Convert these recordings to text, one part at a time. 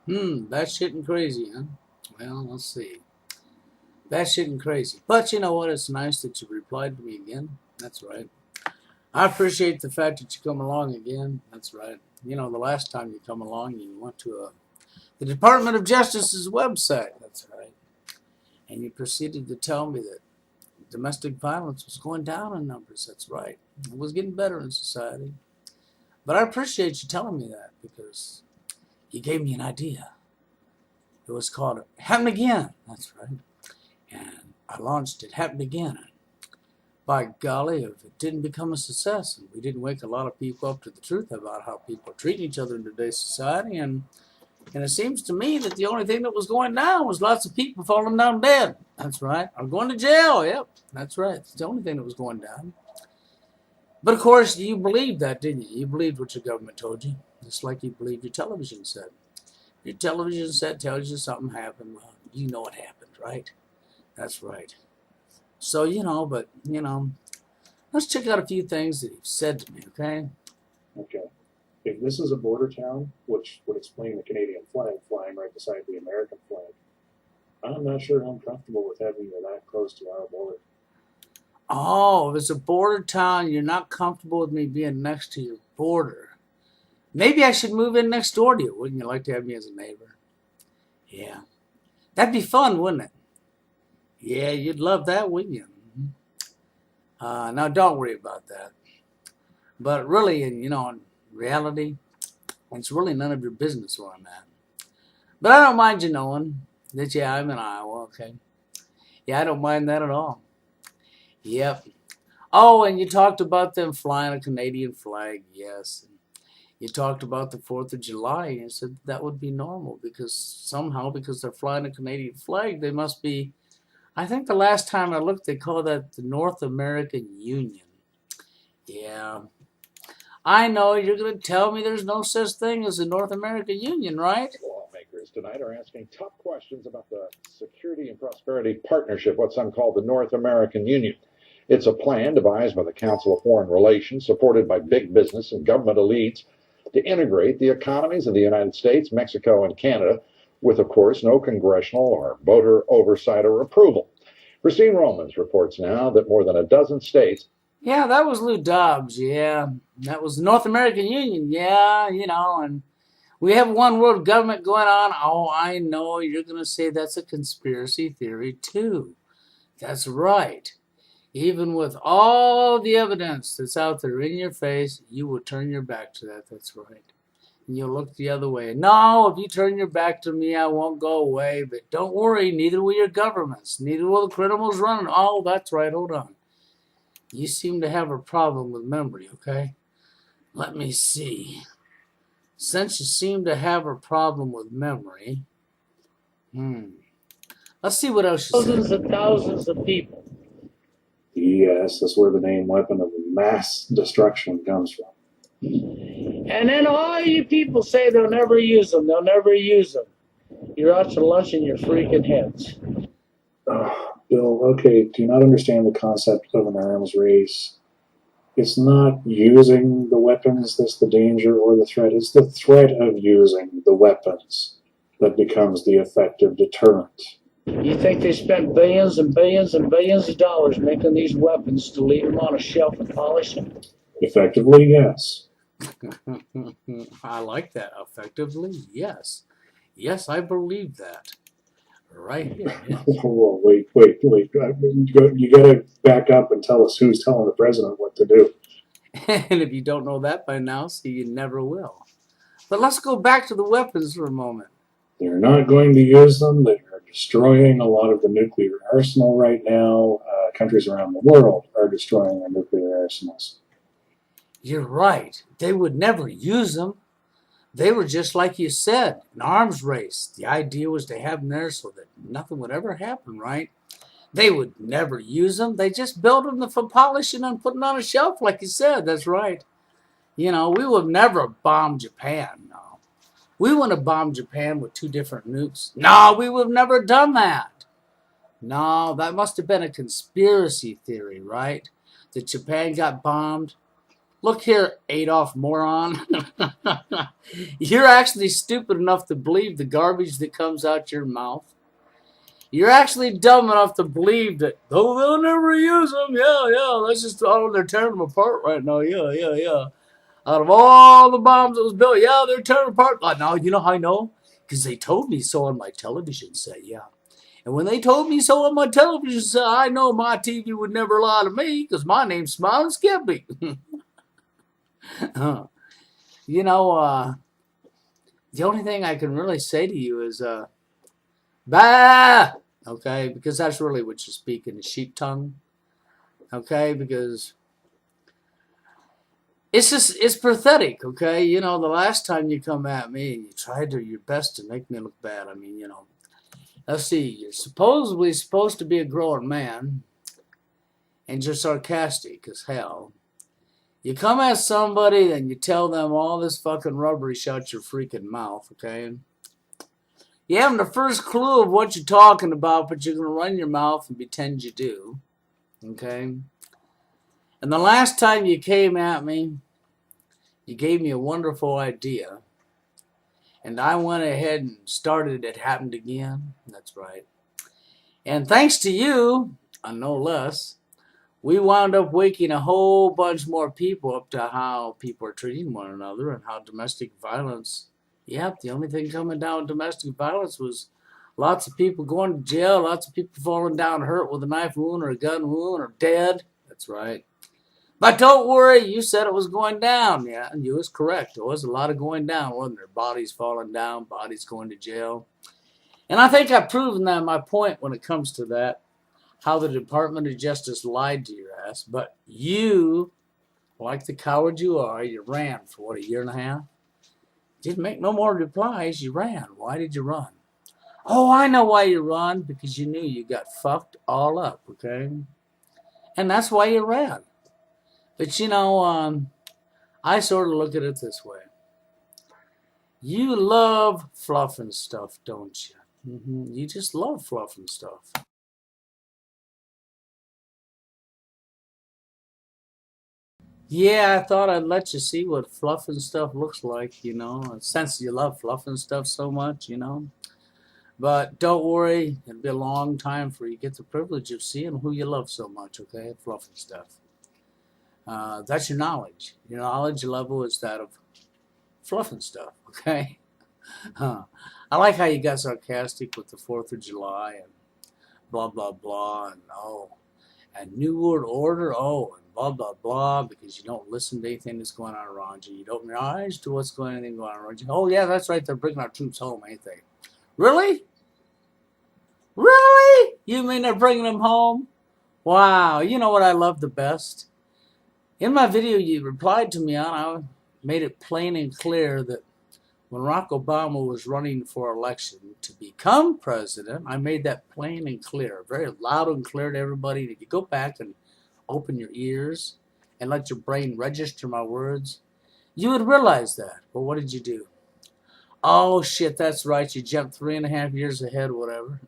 Batshit and crazy, huh? Well, let's see. Batshit and crazy. But you know what? It's nice that you replied to me again. That's right. I appreciate the fact that you come along again. That's right. You know, the last time you come along, you went to the Department of Justice's website. That's right. And you proceeded to tell me that domestic violence was going down in numbers. That's right. It was getting better in society. But I appreciate you telling me that because you gave me an idea. It was called Happen Again. That's right. And I launched it, Happen Again. By golly, if it didn't become a success and we didn't wake a lot of people up to the truth about how people treat each other in today's society, and it seems to me that the only thing that was going down was lots of people falling down dead. That's right. I'm going to jail. Yep, that's right. It's the only thing that was going down. But of course, you believed that, didn't you? You believed what your government told you, just like you believed your television said. Your television set tells you something happened. Well, you know what happened, right? That's right. So, let's check out a few things that you've said to me, okay? Okay. If this is a border town, which would explain the Canadian flag flying right beside the American flag, I'm not sure I'm comfortable with having you that close to our border. Oh, if it's a border town, you're not comfortable with me being next to your border. Maybe I should move in next door to you. Wouldn't you like to have me as a neighbor? Yeah. That'd be fun, wouldn't it? Yeah, you'd love that, wouldn't you? Now, don't worry about that. But really, in reality, it's really none of your business where I'm at. But I don't mind you knowing that, yeah, I'm in Iowa, okay? Yeah, I don't mind that at all. Yep. Oh, and you talked about them flying a Canadian flag, yes. You talked about the 4th of July, and you said that would be normal because somehow, because they're flying a Canadian flag, they must be. I think the last time I looked, they call that the North American Union. Yeah. I know you're going to tell me there's no such thing as the North American Union, right? Lawmakers tonight are asking tough questions about the Security and Prosperity Partnership, what some call the North American Union. It's a plan devised by the Council of Foreign Relations, supported by big business and government elites, to integrate the economies of the United States, Mexico, and Canada, with, of course, no congressional or voter oversight or approval. Christine Romans reports now that more than a dozen states. Yeah, that was Lou Dobbs, yeah. That was the North American Union, yeah, and we have one world government going on. Oh, I know you're going to say that's a conspiracy theory, too. That's right. Even with all the evidence that's out there in your face, you will turn your back to that. That's right. And you'll look the other way. No, if you turn your back to me, I won't go away. But don't worry, neither will your governments. Neither will the criminals running. Oh, that's right. Hold on. You seem to have a problem with memory, okay? Let me see. Since you seem to have a problem with memory, let's see what else you said. Thousands and thousands of people. Yes, that's where the name weapon of mass destruction comes from. And then all you people say they'll never use them. They'll never use them. You're out to lunch in your freaking heads. Bill, okay, do you not understand the concept of an arms race? It's not using the weapons that's the danger or the threat. It's the threat of using the weapons that becomes the effective deterrent. You think they spent billions and billions and billions of dollars making these weapons to leave them on a shelf and polish them? Effectively, yes. I like that. Effectively, yes. Yes, I believe that. Right here. Yes. Well, wait. You got to back up and tell us who's telling the president what to do. And if you don't know that by now, see, you never will. But let's go back to the weapons for a moment. They're not going to use them. They are destroying a lot of the nuclear arsenal right now. Countries around the world are destroying their nuclear arsenals. You're right. They would never use them. They were just like you said, an arms race. The idea was to have them there so that nothing would ever happen, right? They would never use them. They just built them for polishing and putting on a shelf, like you said. That's right. We would never bomb Japan. No, we wouldn't have bombed Japan with 2 different nukes. No, we would have never done that. No, that must have been a conspiracy theory, right? That Japan got bombed. Look here, Adolf moron. You're actually stupid enough to believe the garbage that comes out your mouth. You're actually dumb enough to believe that, oh, they'll never use them. Yeah, let's just, oh, they're tearing them apart right now. Yeah. Out of all the bombs that was built, yeah, they're tearing apart. Now, you know how I know? Because they told me so on my television set, yeah. And when they told me so on my television set, I know my TV would never lie to me because my name's Smiling Skippy. You know, the only thing I can really say to you is, bah! Okay, because that's really what you speak in the sheep tongue. Okay, because it's pathetic. Okay, you know, the last time you come at me and you tried your best to make me look bad. I mean, you know, let's see, you're supposedly supposed to be a grown man, and you're sarcastic as hell. You come at somebody and you tell them all this fucking rubbish out your freaking mouth, okay? You haven't the first clue of what you're talking about, but you're going to run your mouth and pretend you do, okay? And the last time you came at me, you gave me a wonderful idea, and I went ahead and started it. Happened again. That's right. And thanks to you, no less, we wound up waking a whole bunch more people up to how people are treating one another and how domestic violence, yep, the only thing coming down with domestic violence was lots of people going to jail, lots of people falling down hurt with a knife wound or a gun wound or dead. That's right. But don't worry, you said it was going down. Yeah, and you was correct. There was a lot of going down, wasn't there? Bodies falling down, bodies going to jail. And I think I've proven that my point when it comes to that. How the Department of Justice lied to your ass, but you, like the coward you are, you ran for what, a year and a half? Didn't make no more replies, you ran. Why did you run? Oh, I know why you run, because you knew you got fucked all up, okay? And that's why you ran. But you know, I sort of look at it this way. You love fluffing stuff, don't you? You just love fluffing stuff. Yeah, I thought I'd let you see what fluffing stuff looks like, you know, since you love fluffing stuff so much, you know. But don't worry, it'll be a long time before you get the privilege of seeing who you love so much, okay? Fluffing stuff. That's your knowledge. Your knowledge level is that of fluffing stuff, okay? I like how you got sarcastic with the 4th of July and blah, blah, blah, and oh, and New World Order, oh, and blah, blah, blah, because you don't listen to anything that's going on around you. You don't realize to what's going on around you. Oh, yeah, that's right, they're bringing our troops home, ain't they? Really? Really? You mean they're bringing them home? Wow, you know what I love the best? In my video you replied to me on, I made it plain and clear that when Barack Obama was running for election to become president, I made that plain and clear, very loud and clear to everybody. If you go back and open your ears and let your brain register my words, you would realize that. But what did you do? Oh, shit, that's right. You jumped 3.5 years ahead, whatever.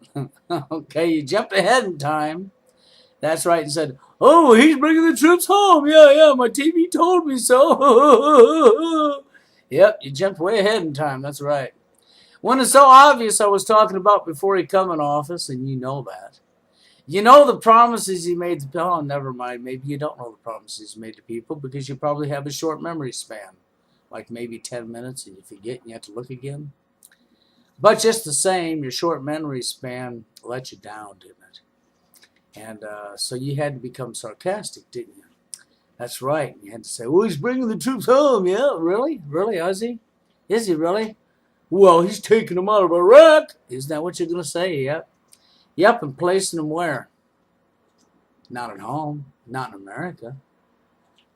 Okay, you jumped ahead in time. That's right, and said, oh, he's bringing the troops home. Yeah, my TV told me so. Yep, you jumped way ahead in time. That's right. When it's so obvious I was talking about before he come in office, and you know that. You know the promises he made to people. Oh, never mind. Maybe you don't know the promises he made to people because you probably have a short memory span. Like maybe 10 minutes and you forget and you have to look again. But just the same, your short memory span let you down, didn't it? And so you had to become sarcastic, didn't you? That's right. You had to say, well, he's bringing the troops home. Yeah, really? Really, is he? Is he really? Well, he's taking them out of Iraq. Isn't that what you're going to say? Yep. Yep, and placing them where? Not at home. Not in America.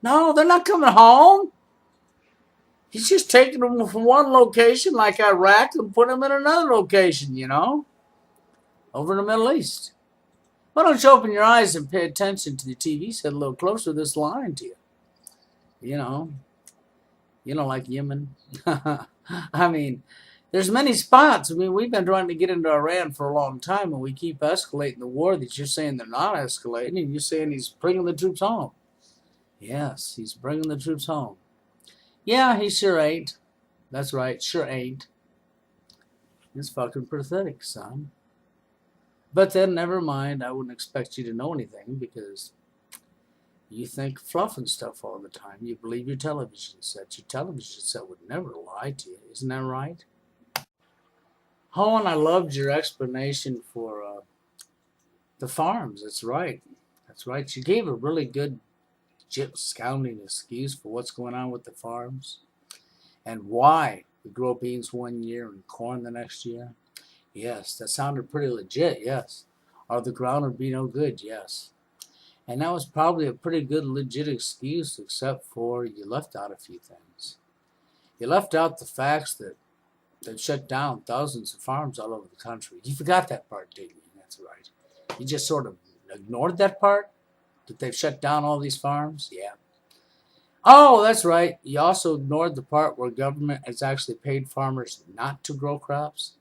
No, they're not coming home. He's just taking them from one location, like Iraq, and putting them in another location, you know? Over in the Middle East. Why don't you open your eyes and pay attention to the TV set a little closer, this lying to you? You know, like Yemen. I mean, there's many spots. I mean, we've been trying to get into Iran for a long time, and we keep escalating the war that you're saying they're not escalating, and you're saying he's bringing the troops home. Yes, he's bringing the troops home. Yeah, he sure ain't. That's right, sure ain't. It's fucking pathetic, son. But then, never mind, I wouldn't expect you to know anything because you think fluff and stuff all the time. You believe your television set. Your television set would never lie to you. Isn't that right? Oh, and I loved your explanation for the farms. That's right. That's right. You gave a really good, scouting excuse for what's going on with the farms and why we grow beans one year and corn the next year. Yes, that sounded pretty legit. Yes. Or the ground would be no good. Yes. And that was probably a pretty good, legit excuse, except for you left out a few things. You left out the facts that they've shut down thousands of farms all over the country. You forgot that part, didn't you? That's right. You just sort of ignored that part, that they've shut down all these farms. Yeah. Oh, that's right. You also ignored the part where government has actually paid farmers not to grow crops.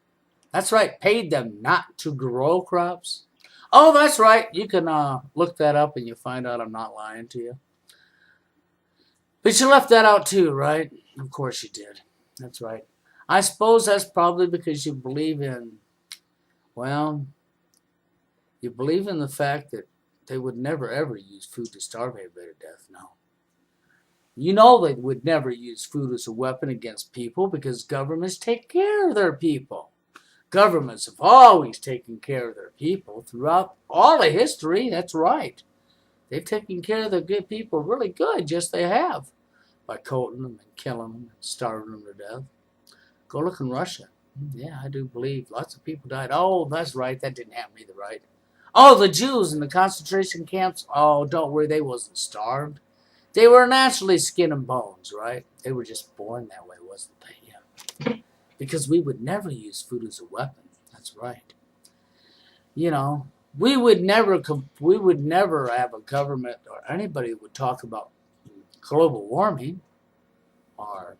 That's right, paid them not to grow crops. Oh, that's right. You can look that up and you'll find out I'm not lying to you. But you left that out too, right? Of course you did. That's right. I suppose that's probably because you believe in, well, you believe in the fact that they would never ever use food to starve anybody to death. No. You know they would never use food as a weapon against people because governments take care of their people. Governments have always taken care of their people throughout all of history. That's right. They've taken care of their good people really good. Yes, they have. By coating them and killing them and starving them to death. Go look in Russia. Yeah, I do believe lots of people died. Oh, that's right. That didn't happen either, right? Oh, the Jews in the concentration camps. Oh, don't worry. They wasn't starved. They were naturally skin and bones, right? They were just born that way, wasn't they? Yeah. Because we would never use food as a weapon. That's right. You know, we would never have a government or anybody would talk about global warming or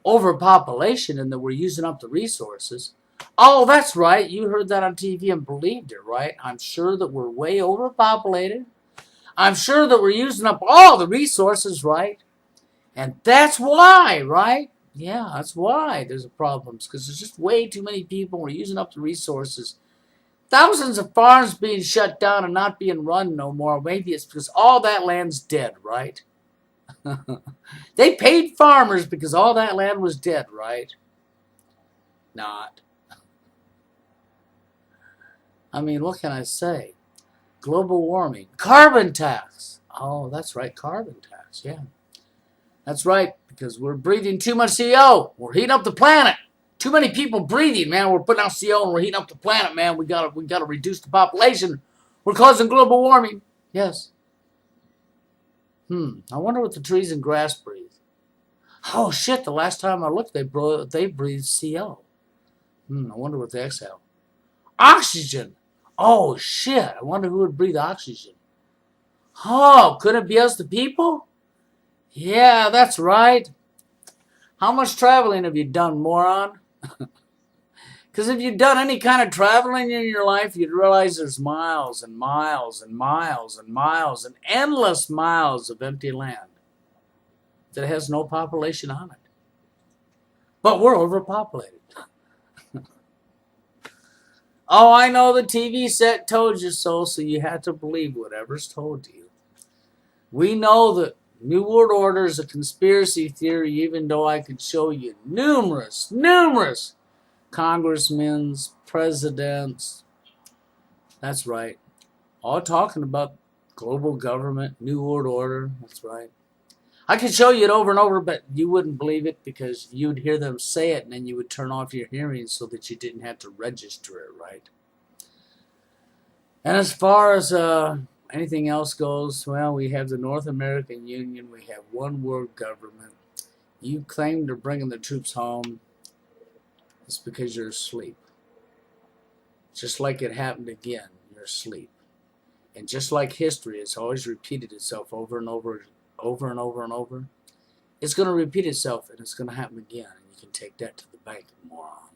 overpopulation and that we're using up the resources. Oh, that's right. You heard that on TV and believed it, right? I'm sure that we're way overpopulated. I'm sure that we're using up all the resources, right? And that's why, right? Yeah, that's why there's problems because there's just way too many people. We're using up the resources. Thousands of farms being shut down and not being run no more. Maybe it's because all that land's dead, right? They paid farmers because all that land was dead, right? Not. I mean, what can I say? Global warming. Carbon tax. Oh, that's right, carbon tax, yeah. That's right, because we're breathing too much CO. We're heating up the planet. Too many people breathing, man. We're putting out CO and we're heating up the planet, man. We gotta reduce the population. We're causing global warming. Yes. I wonder what the trees and grass breathe. Oh shit! The last time I looked, they breathed CO. I wonder what they exhale. Oxygen. Oh shit! I wonder who would breathe oxygen. Oh, could it be us, the people? Yeah, that's right. How much traveling have you done, moron? Because if you've done any kind of traveling in your life, you'd realize there's miles and miles and miles and miles and endless miles of empty land that has no population on it. But we're overpopulated. Oh, I know the TV set told you so you had to believe whatever's told to you. We know that New World Order is a conspiracy theory, even though I could show you numerous congressmen, presidents, that's right, all talking about global government, New World Order, that's right. I could show you it over and over, but you wouldn't believe it because you'd hear them say it and then you would turn off your hearing so that you didn't have to register it, right? And as far as anything else goes, well, we have the North American Union, we have one world government. You claim they're bringing the troops home. It's because you're asleep. Just like it happened again, you're asleep. And just like history has always repeated itself over and over and over, it's going to repeat itself and it's going to happen again. And you can take that to the bank, moron.